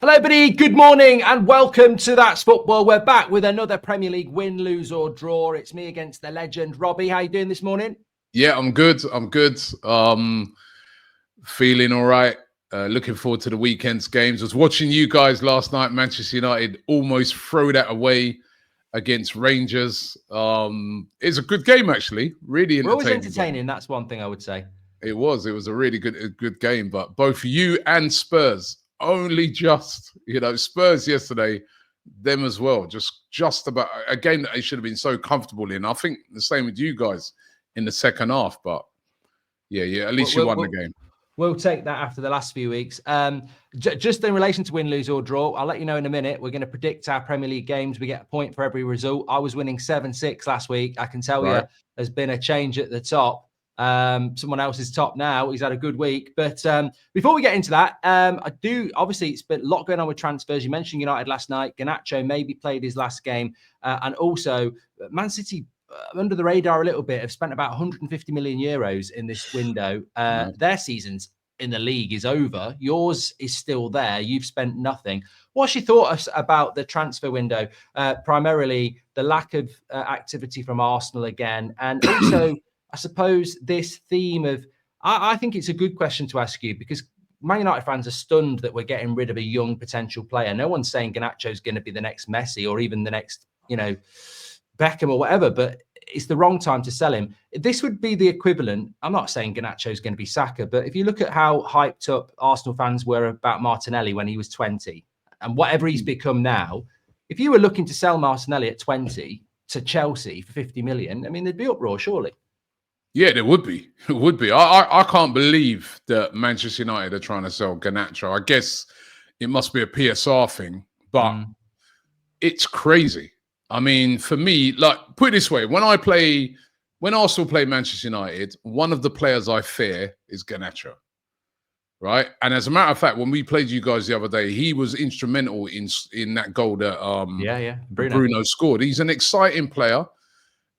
Hello, everybody. Good morning and welcome to That's Football. We're back with another Premier League win, lose or draw. It's me against the legend, Robbie. How you doing this morning? Yeah, I'm good. Feeling all right. Looking forward to the weekend's games. I was watching you guys last night. Manchester United almost throw that away against Rangers. It's a good game, actually. Really entertaining. We're always entertaining. That's one thing I would say. It was a really good game. But both you and Spurs only just, Spurs yesterday, them as well. Just about a game that they should have been so comfortable in. I think the same with you guys in the second half. But yeah, at least you won the game. We'll take that after the last few weeks. Just in relation to win, lose or draw, I'll let you know in a minute. We're going to predict our Premier League games. We get a point for every result. I was winning 7-6 last week. I can tell you there's been a change at the top. Someone else is top now. He's had a good week. But before we get into that, obviously, it's been a lot going on with transfers. You mentioned United last night. Garnacho maybe played his last game. And also, Man City, under the radar a little bit, have spent about 150 million euros in this window. Their seasons in the league is over. Yours is still there. You've spent nothing. What's your thoughts about the transfer window? Primarily the lack of activity from Arsenal again, and also I suppose this theme of, I think it's a good question to ask you, because Man United fans are stunned that we're getting rid of a young potential player. No one's saying Garnacho is going to be the next Messi or even the next, Beckham or whatever, but it's the wrong time to sell him. This would be the equivalent. I'm not saying Garnacho is going to be Saka, but if you look at how hyped up Arsenal fans were about Martinelli when he was 20 and whatever he's become now, if you were looking to sell Martinelli at 20 to Chelsea for 50 million, I mean, there'd be uproar, surely. Yeah, there would be. It would be. I can't believe that Manchester United are trying to sell Garnacho. I guess it must be a PSR thing, but it's crazy. I mean, for me, put it this way, when Arsenal play Manchester United, one of the players I fear is Garnacho, right? And as a matter of fact, when we played you guys the other day, he was instrumental in that goal that Bruno scored. He's an exciting player.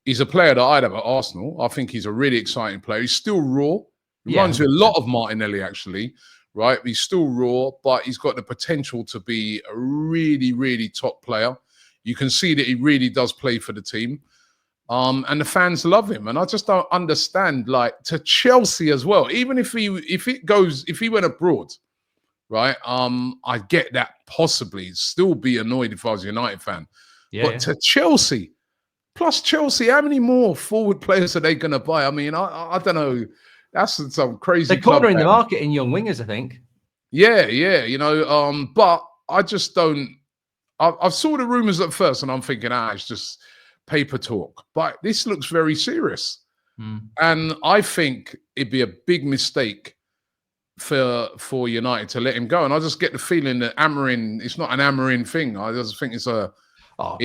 He's a player that I'd have at Arsenal. I think he's a really exciting player. He's still raw. Reminds me a lot of Martinelli, actually, right? He's still raw, but he's got the potential to be a really, really top player. You can see that he really does play for the team. And the fans love him. And I just don't understand, to Chelsea as well, even if he went abroad, right? I get that possibly. Still be annoyed if I was a United fan. To Chelsea, plus Chelsea, how many more forward players are they going to buy? I mean, I don't know. That's some crazy. They're cornering the market in young wingers, I think. Yeah. But I just don't. I saw the rumours at first, and I'm thinking, it's just paper talk. But this looks very serious, and I think it'd be a big mistake for United to let him go. And I just get the feeling that Amorim, it's not an Amorim thing. I just think it's a up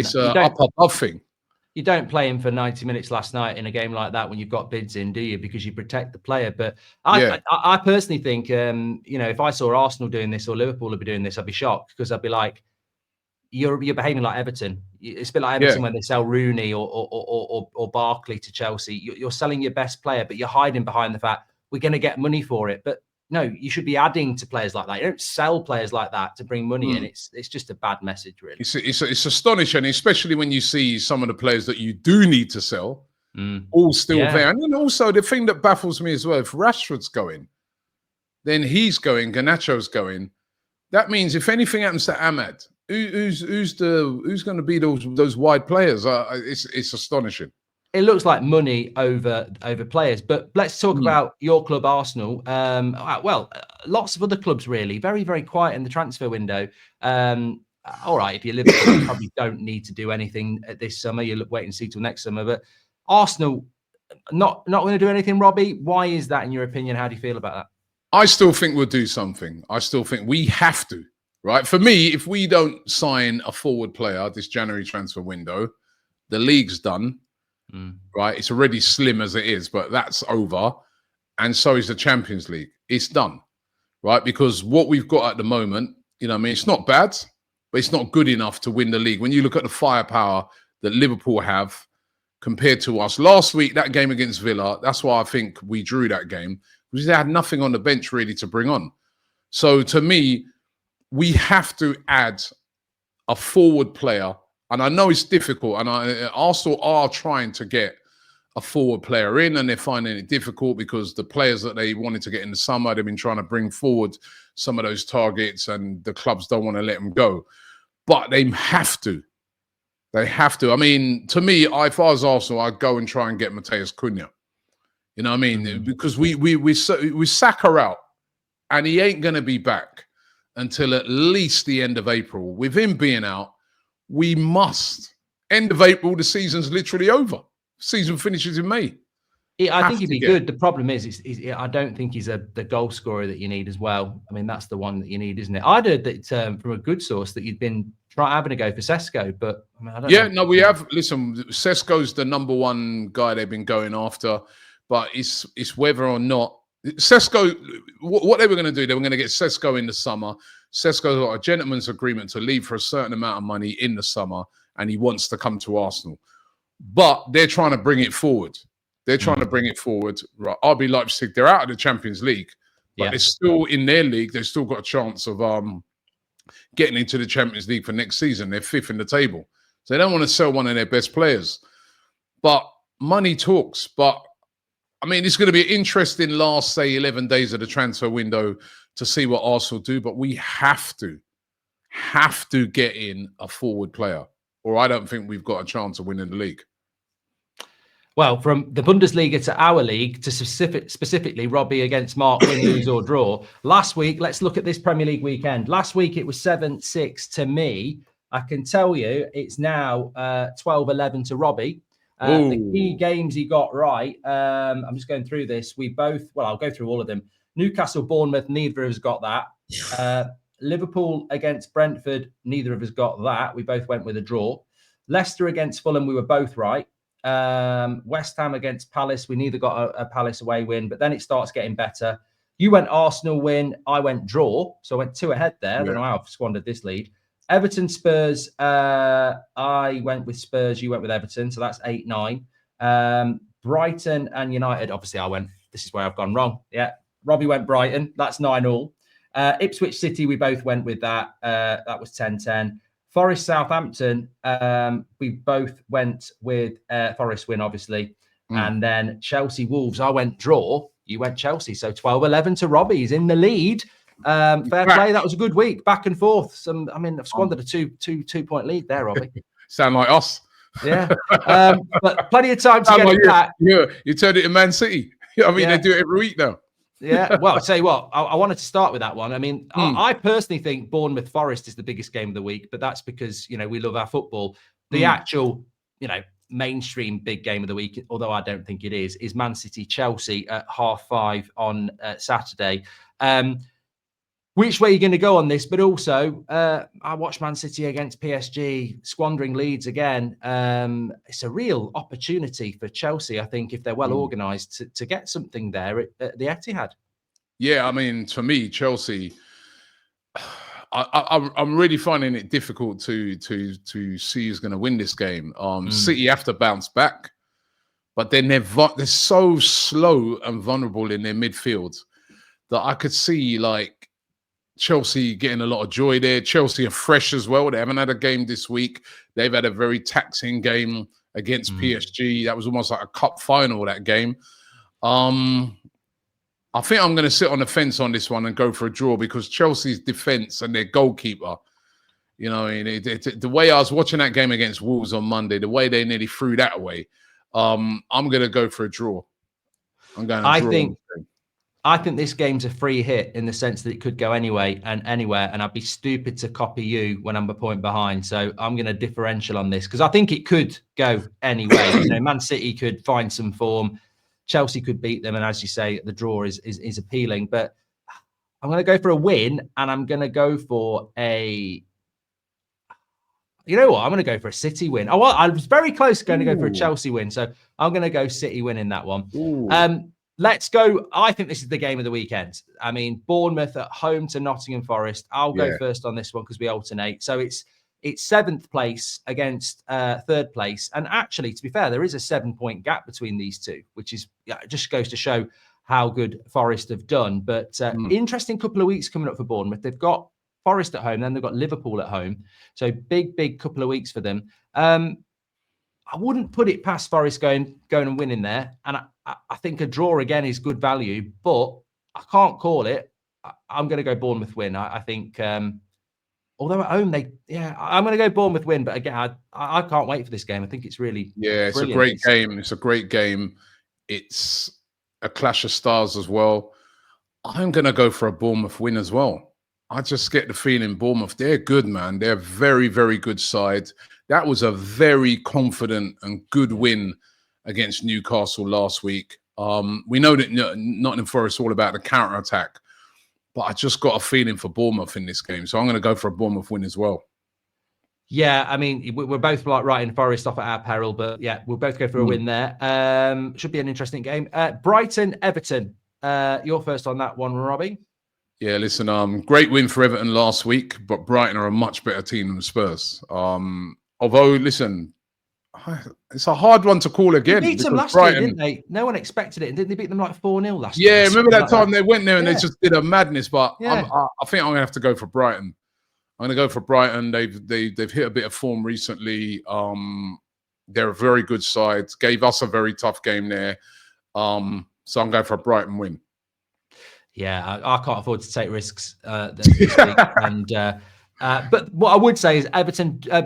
above thing. You don't play him for 90 minutes last night in a game like that when you've got bids in, do you? Because you protect the player. But I personally think, if I saw Arsenal doing this or Liverpool would be doing this, I'd be shocked, because I'd be like, you're behaving like Everton. It's a bit like Everton when they sell Rooney or Barkley to Chelsea. You're selling your best player, but you're hiding behind the fact we're going to get money for it. But no, you should be adding to players like that. You don't sell players like that to bring money in. It's just a bad message, really. It's astonishing, especially when you see some of the players that you do need to sell all still there. And then also the thing that baffles me as well, if Rashford's going, then he's going, Garnacho's going. That means if anything happens to Ahmad, who's going to be those wide players? It's astonishing. It looks like money over players. But let's talk about your club, Arsenal. Lots of other clubs really very, very quiet in the transfer window. All right, if you Liverpool, you probably don't need to do anything this summer. You wait and see till next summer. But Arsenal not going to do anything. Robbie, why is that in your opinion? How do you feel about that? I still think we'll do something. I still think we have to. Right. For me, if we don't sign a forward player this January transfer window, the league's done. Right. It's already slim as it is, but that's over. And so is the Champions League. It's done. Right. Because what we've got at the moment, it's not bad, but it's not good enough to win the league. When you look at the firepower that Liverpool have compared to us last week, that game against Villa, that's why I think we drew that game, because they had nothing on the bench really to bring on. So to me, we have to add a forward player. And I know it's difficult, and Arsenal are trying to get a forward player in, and they're finding it difficult because the players that they wanted to get in the summer, they've been trying to bring forward some of those targets, and the clubs don't want to let them go. But they have to. They have to. I mean, to me, if I was Arsenal, I'd go and try and get Mateus Cunha. You know what I mean? Because we Saka out, and he ain't going to be back until at least the end of April. With him being out, we must. End of April, the season's literally over. Season finishes in May. I think he'd be good. The problem is, I don't think he's the goal scorer that you need as well. I mean, that's the one that you need, isn't it? I'd heard that from a good source that you'd been having to go for Sesko, but I mean, I don't know. No, we have. Listen, Sesko's the number one guy they've been going after, but it's whether or not Sesko. What they were going to do, they were going to get Sesko in the summer. Sesko's got a gentleman's agreement to leave for a certain amount of money in the summer, and he wants to come to Arsenal. But they're trying to bring it forward. They're trying to bring it forward. Right. RB Leipzig, they're out of the Champions League, but they're still in their league. They've still got a chance of getting into the Champions League for next season. They're fifth in the table. So they don't want to sell one of their best players. But money talks. But, I mean, it's going to be an interesting last, say, 11 days of the transfer window to see what Arsenal do. But we have to get in a forward player, or I don't think we've got a chance of winning the league. Well, from the Bundesliga to our league, to specifically Robbie against Mark, win, lose or draw. Last week, let's look at this Premier League weekend. Last week, it was 7-6 to me. I can tell you it's now 12-11 to Robbie. The key games he got right, I'm just going through this. I'll go through all of them. Newcastle, Bournemouth, neither of us got that. Liverpool against Brentford, neither of us got that. We both went with a draw. Leicester against Fulham, we were both right. West Ham against Palace, we neither got a Palace away win, but then it starts getting better. You went Arsenal win, I went draw, so I went 2 ahead there. I don't know how I've squandered this lead. Everton Spurs, I went with Spurs, you went with Everton, so that's 8-9. Brighton and United, obviously this is where I've gone wrong. Robbie went Brighton, that's 9-all. Ipswich City, we both went with that. That was 10-10. Forest Southampton, we both went with Forest win, obviously. And then Chelsea Wolves, I went draw. You went Chelsea. So 12-11 to Robbie. He's in the lead. Fair play. That was a good week. Back and forth. I've squandered a two-point lead there, Robbie. Sound like us. Yeah. But plenty of time to get it back. Yeah, you turned it to Man City. I mean, they do it every week now. Yeah, well, I'll tell you what, I wanted to start with that one. I mean, I personally think Bournemouth Forest is the biggest game of the week, but that's because, we love our football. The actual, mainstream big game of the week, although I don't think it is Man City Chelsea at 5:30 on Saturday. Which way are you going to go on this? But also, I watched Man City against PSG, squandering leads again. It's a real opportunity for Chelsea, I think, if they're well organised, to get something there at the Etihad. Yeah, I mean, for me, Chelsea, I'm really finding it difficult to see who's going to win this game. City have to bounce back, but then they're so slow and vulnerable in their midfield that I could see, like, Chelsea getting a lot of joy there. Chelsea are fresh as well. They haven't had a game this week. They've had a very taxing game against PSG. That was almost like a cup final, that game. I think I'm going to sit on the fence on this one and go for a draw because Chelsea's defence and their goalkeeper, the way I was watching that game against Wolves on Monday, the way they nearly threw that away, I'm going to go for a draw. I think this game's a free hit in the sense that it could go anywhere, and I'd be stupid to copy you when I'm a point behind. So I'm going to differential on this because I think it could go anyway. Man City could find some form, Chelsea could beat them, and as you say, the draw is appealing. But I'm going to go for a win, and I'm going to go for a. You know what? I'm going to go for a City win. I was very close going to go for a Chelsea win, so I'm going to go City win in that one. Let's go. I think this is the game of the weekend. I mean, Bournemouth at home to Nottingham Forest. I'll go first on this one because we alternate. So it's 7th place against 3rd place. And actually, to be fair, there is a 7-point gap between these two, which is just goes to show how good Forest have done. But interesting couple of weeks coming up for Bournemouth. They've got Forest at home, then they've got Liverpool at home. So big couple of weeks for them. I wouldn't put it past Forest going and winning there. And I think a draw again is good value, but I can't call it. I'm going to go Bournemouth win. I think, although at home, I'm going to go Bournemouth win. But again, I can't wait for this game. I think it's really it's brilliant. a great game. It's a great game. It's a clash of stars as well. I'm going to go for a Bournemouth win as well. I just get the feeling Bournemouth, they're good, man. They're very, very good side. That was a very confident and good win against Newcastle last week. We know that Nottingham Forest is all about the counter-attack, but I just got a feeling for Bournemouth in this game. So I'm going to go for a Bournemouth win as well. Yeah, I mean, we're both like writing Forest off at our peril, but yeah, we'll both go for a win there. Should be an interesting game. Brighton, Everton. You're first on that one, Robbie. Yeah, listen, great win for Everton last week, but Brighton are a much better team than Spurs. Although, listen, it's a hard one to call again. They beat them last year, didn't they? No one expected it. And didn't they beat them like 4-0 last year? Yeah, remember that time they went there and they just did a madness. But I think I'm going to have to go for Brighton. I'm going to go for Brighton. They've hit a bit of form recently. They're a very good side. Gave us a very tough game there. So I'm going for a Brighton win. Yeah, I can't afford to take risks this week. But what I would say is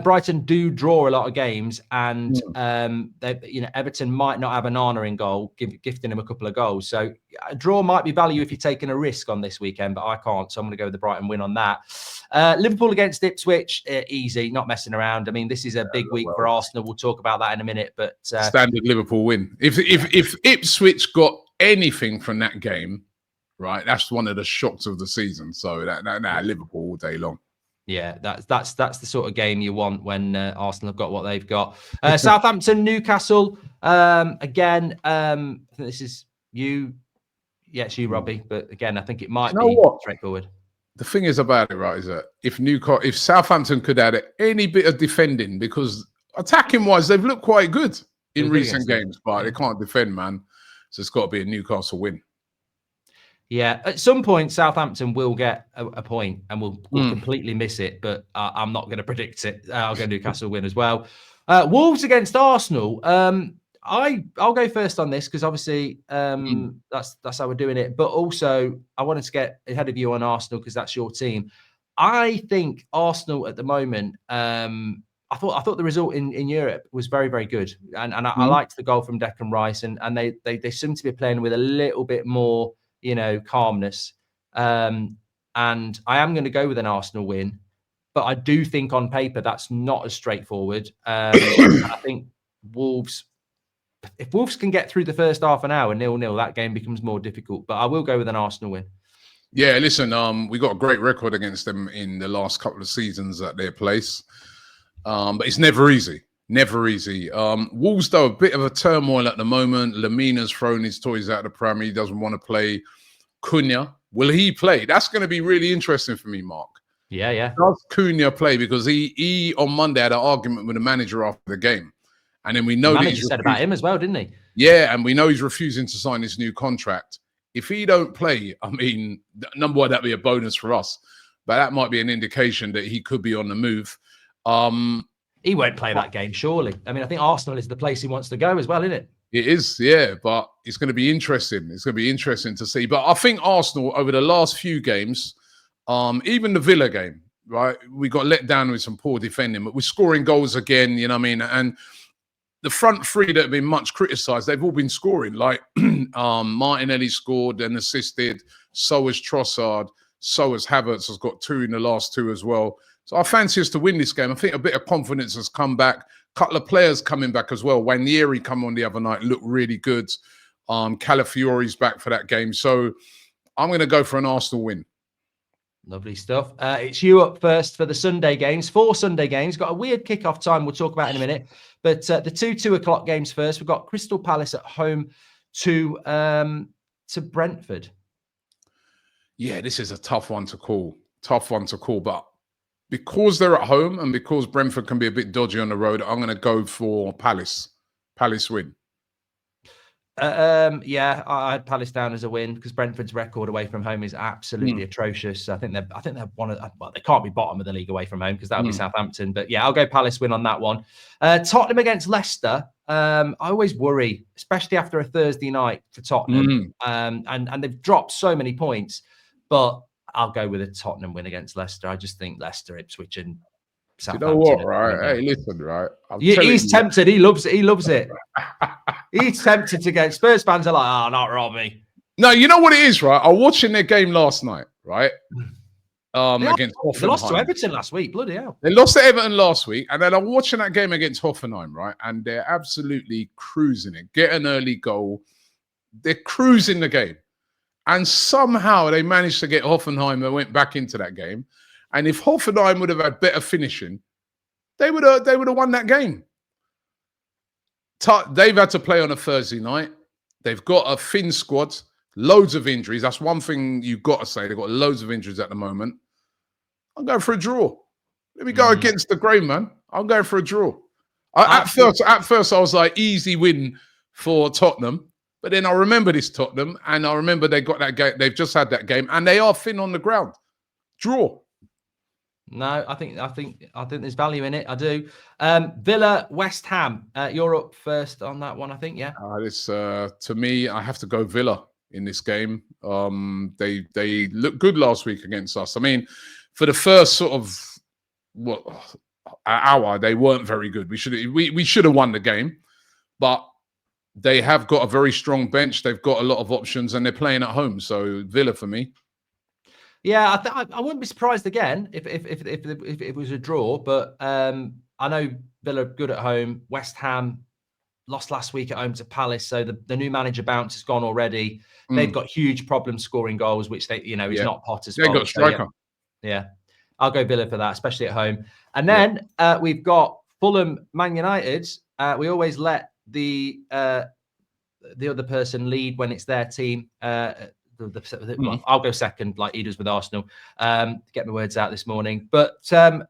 Brighton do draw a lot of games, and Everton might not have Onana in goal, gifting him a couple of goals. So a draw might be value if you're taking a risk on this weekend, but I can't. So I'm going to go with the Brighton win on that. Liverpool against Ipswich, easy, not messing around. I mean, this is a big week for Arsenal. We'll talk about that in a minute. But standard Liverpool win. If Ipswich got anything from that game, right, that's one of the shocks of the season. So that Liverpool all day long. Yeah, that's the sort of game you want when Arsenal have got what they've got. Southampton, Newcastle. Again, I think this is you. Yeah, it's you, Robbie. But again, I think it might be straightforward. The thing is about it, right, is that if Southampton could add any bit of defending, because attacking wise, they've looked quite good in recent games, but they can't defend, man. So it's got to be a Newcastle win. Yeah, at some point, Southampton will get a point and we'll completely miss it, but I'm not going to predict it. I'll go Newcastle win as well. Wolves against Arsenal. I'll go first on this because obviously that's how we're doing it. But also, I wanted to get ahead of you on Arsenal because that's your team. I think Arsenal at the moment. I thought the result in Europe was very, very good, and I liked the goal from Declan Rice, and they seem to be playing with a little bit more, calmness. And I am going to go with an Arsenal win, but I do think on paper that's not as straightforward. I think if Wolves can get through the first half an hour 0-0, that game becomes more difficult. But I will go with an Arsenal win. Yeah, listen, we got a great record against them in the last couple of seasons at their place. But it's never easy. Never easy. Wolves, though, a bit of a turmoil at the moment. Lamina's thrown his toys out of the Premier. He doesn't want to play. Cunha, will he play? That's going to be really interesting for me, Mark. Yeah. Does Cunha play? Because he on Monday had an argument with the manager after the game. And then we know the manager said about him as well, didn't he? Yeah, and we know he's refusing to sign his new contract. If he don't play, I mean, number one, that'd be a bonus for us. But that might be an indication that he could be on the move. He won't play that game, surely. I mean, I think Arsenal is the place he wants to go as well, isn't it? It is, yeah, but it's going to be interesting. It's going to be interesting to see. But I think Arsenal, over the last few games, even the Villa game, right, we got let down with some poor defending, but we're scoring goals again, you know what I mean? And the front three that have been much criticised, they've all been scoring. Like Martinelli scored and assisted, so has Trossard, so has Havertz, has got 2 in the last 2 as well. So I fancy us to win this game. I think a bit of confidence has come back. A couple of players coming back as well. Wanieri come on the other night, looked really good. Calafiori's back for that game. So I'm going to go for an Arsenal win. Lovely stuff. It's you up first for the Sunday games. 4 Sunday games. Got a weird kickoff time we'll talk about in a minute. But the 2 o'clock games first. We've got Crystal Palace at home to Brentford. Yeah, this is a tough one to call. But because they're at home and because Brentford can be a bit dodgy on the road, I'm going to go for Palace. Palace win. Yeah, I had Palace down as a win because Brentford's record away from home is absolutely atrocious. I think they're one of, well, they can't be bottom of the league away from home because that would be Southampton. But yeah, I'll go Palace win on that one. Tottenham against Leicester. I always worry, especially after a Thursday night for Tottenham. And they've dropped so many points, but I'll go with a Tottenham win against Leicester. I just think Leicester, Ipswich, and Southampton. You know what, right? Hey, listen, right? He's tempted. He loves it. He loves it. He's tempted to go. Spurs fans are like, oh, not Robbie. No, you know what it is, right? I was watching their game last night, right? Against Hoffenheim. They lost to Everton last week. Bloody hell. They lost to Everton last week. And then I'm watching that game against Hoffenheim, right? And they're absolutely cruising it. Get an early goal. They're cruising the game. And somehow they managed to get Hoffenheim and went back into that game. And if Hoffenheim would have had better finishing, they would have won that game. They've had to play on a Thursday night. They've got a thin squad, loads of injuries. That's one thing you've got to say. They've got loads of injuries at the moment. I'm going for a draw. Let me go against the grain, man. I'm going for a draw. At first, I was like, easy win for Tottenham. But then I remember this Tottenham, and I remember they got that game. They've just had that game, and they are thin on the ground. Draw. No, I think there's value in it. I do. Villa, West Ham. You're up first on that one, I think. Yeah. To me, I have to go Villa in this game. They looked good last week against us. I mean, for the first sort of hour, they weren't very good. We should have won the game, but they have got a very strong bench. They've got a lot of options, and they're playing at home. So Villa for me. Yeah, I wouldn't be surprised again if it was a draw. But I know Villa are good at home. West Ham lost last week at home to Palace, so the new manager bounce has gone already. They've got huge problems scoring goals, which is not Potter's fault. They've got a striker. So, yeah, I'll go Villa for that, especially at home. And then we've got Fulham, Man United. We always let the other person lead when it's their team. I'll go second, like he does with Arsenal. Get my words out this morning. But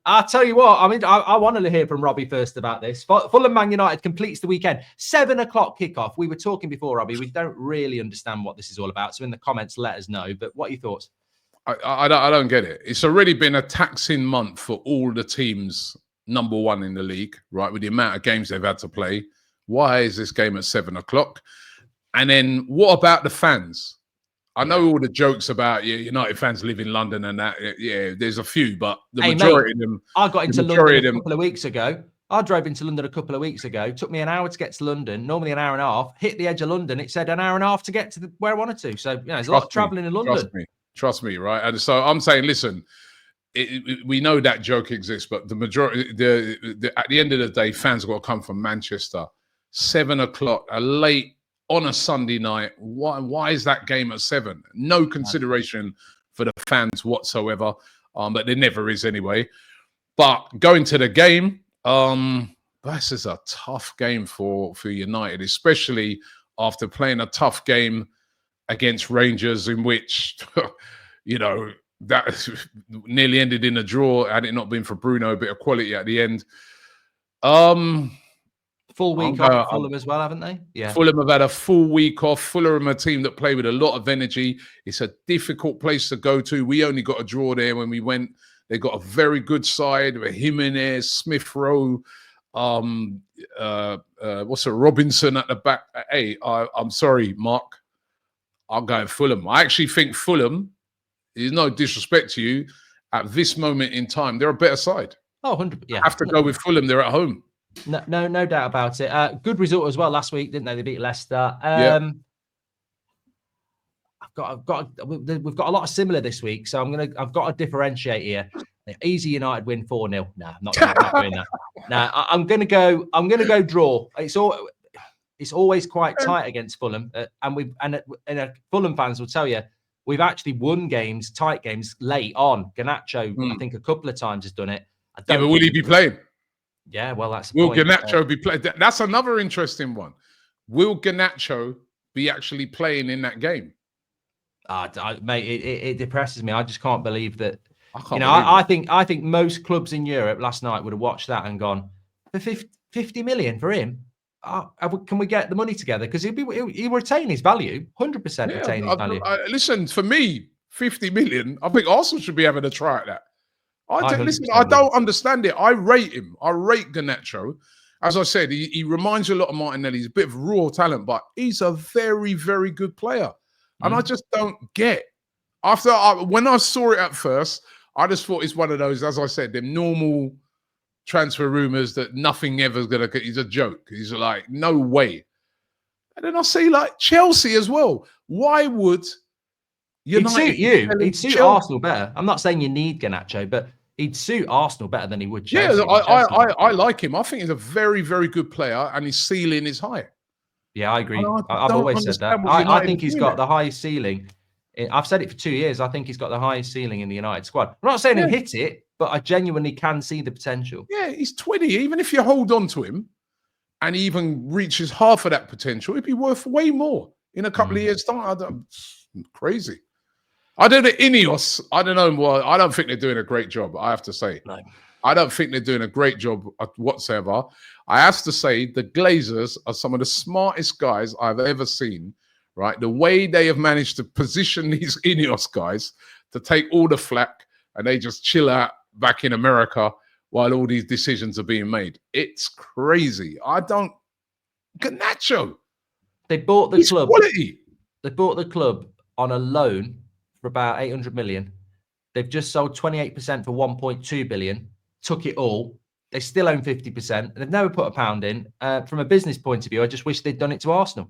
I'll tell you what, I mean, I want to hear from Robbie first about this. Fulham Man United completes the weekend. 7 o'clock kickoff. We were talking before, Robbie. We don't really understand what this is all about. So in the comments, let us know. But what are your thoughts? I don't get it. It's already been a taxing month for all the teams number one in the league, right? With the amount of games they've had to play. Why is this game at 7 o'clock? And then what about the fans? I know all the jokes about United fans live in London and that. Yeah, there's a few, but the majority of them. I got into London a couple of weeks ago. I drove into London a couple of weeks ago. It took me an hour to get to London, normally an hour and a half. Hit the edge of London. It said an hour and a half to get to where I wanted to. So, there's a lot of traveling in London. Trust me, right? And so I'm saying, listen, we know that joke exists, but the majority, at the end of the day, fans got to come from Manchester. 7 o'clock, a late on a Sunday night. Why is that game at 7? No consideration for the fans whatsoever, but there never is anyway. But going to the game, this is a tough game for United, especially after playing a tough game against Rangers, in which that nearly ended in a draw. Had it not been for Bruno, a bit of quality at the end. Full week off Fulham as well, haven't they? Yeah. Fulham have had a full week off. Fulham are a team that play with a lot of energy. It's a difficult place to go to. We only got a draw there when we went. They got a very good side with Jimenez, Smith Rowe, Robinson at the back. Hey, I'm sorry, Mark. I'll go Fulham. I actually think Fulham, there's no disrespect to you, at this moment in time, they're a better side. Oh, 100%. Yeah. I have to go with Fulham. They're at home. No doubt about it. Good result as well last week, didn't they? They beat Leicester. We've got a lot of similar this week, so I've got to differentiate here. Easy United win 4-0. No, I'm not doing that. No, I'm gonna go draw. It's always quite tight against Fulham, and Fulham fans will tell you we've actually won games, tight games late on. Garnacho, I think a couple of times has done it. But will he be playing? Yeah, well, that's will Garnacho be playing? That's another interesting one. Will Garnacho be actually playing in that game? Mate, it depresses me. I just can't believe that. I think most clubs in Europe last night would have watched that and gone, for 50 million for him. can we get the money together? Because he'll retain his value, 100% retain his value. Listen, for me, 50 million, I think Arsenal should be having a try at that. Listen, I would. don't understand it. I rate him. I rate Garnacho. As I said, he reminds you a lot of Martinelli. He's a bit of raw talent, but he's a very, very good player. And I just don't get. When I saw it at first, I just thought it's one of those, as I said, them normal transfer rumors that nothing ever is going to. He's a joke. He's like, no way. And then I see like Chelsea as well. Why would United? He'd suit you. He'd suit Arsenal better. I'm not saying you need Garnacho, but he'd suit Arsenal better than he would Chelsea. Yeah, I like him. I think he's a very, very good player, and his ceiling is high. Yeah, I agree. I've always said that. I think he's got the highest ceiling. I've said it for 2 years. I think he's got the highest ceiling in the United squad. I'm not saying he'll hit it, but I genuinely can see the potential. Yeah, he's 20. Even if you hold on to him and he even reaches half of that potential, it'd be worth way more in a couple of years' time. Crazy. I don't know, Ineos, I don't know. Well, I don't think they're doing a great job, I have to say. No. I don't think they're doing a great job whatsoever. I have to say the Glazers are some of the smartest guys I've ever seen, right? The way they have managed to position these Ineos guys to take all the flack and they just chill out back in America while all these decisions are being made. It's crazy. Garnacho. They bought the club. Quality. They bought the club on a loan for about 800 million. They've just sold 28% for 1.2 billion, took it all. They still own 50%. They've never put a pound in. From a business point of view, I just wish they'd done it to Arsenal.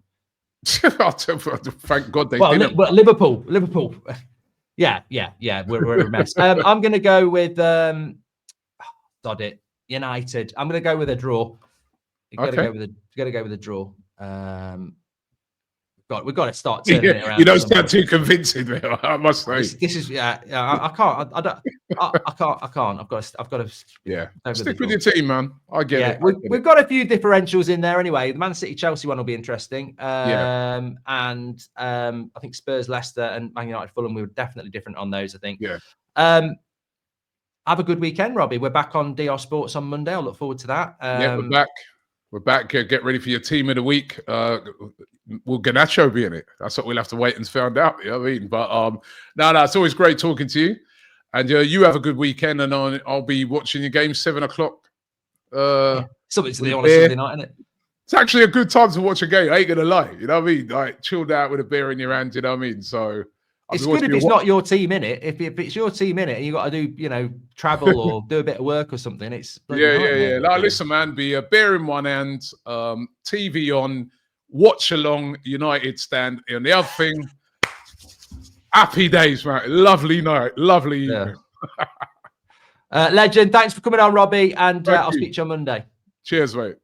Thank God they didn't. Well, Liverpool. Yeah, we're a mess. I'm going to go with, sod it, United. I'm going to go with a draw. You've got to go with a draw. We've got to start turning it around. You don't sound too convincing there, I must say. This is I can't. I can't. I've got to. Yeah. Stick with your team, man. I get it. We've got a few differentials in there anyway. The Man City Chelsea one will be interesting. And I think Spurs Leicester and Man United Fulham, we were definitely different on those, I think. Yeah. Have a good weekend, Robbie. We're back on DR Sports on Monday. I'll look forward to that. We're back. We're back. Get ready for your team of the week. Will Garnacho be in it? That's what we'll have to wait and find out. You know what I mean? But no, it's always great talking to you. And you have a good weekend. And I'll be watching your game 7 o'clock. Something to do on a Sunday night, isn't it? It's actually a good time to watch a game. I ain't gonna lie. You know what I mean? Like chilled out with a beer in your hand. You know what I mean? So it's good if it's not your team in it. If it's your team in it and you got to do, travel or do a bit of work or something, it's yeah. Like, listen, man, be a beer in one hand, TV on, watch along, United stand on the other thing. Happy days, man. Lovely night, lovely evening. Legend. Thanks for coming on, Robbie, and I'll speak to you on Monday. Cheers, mate.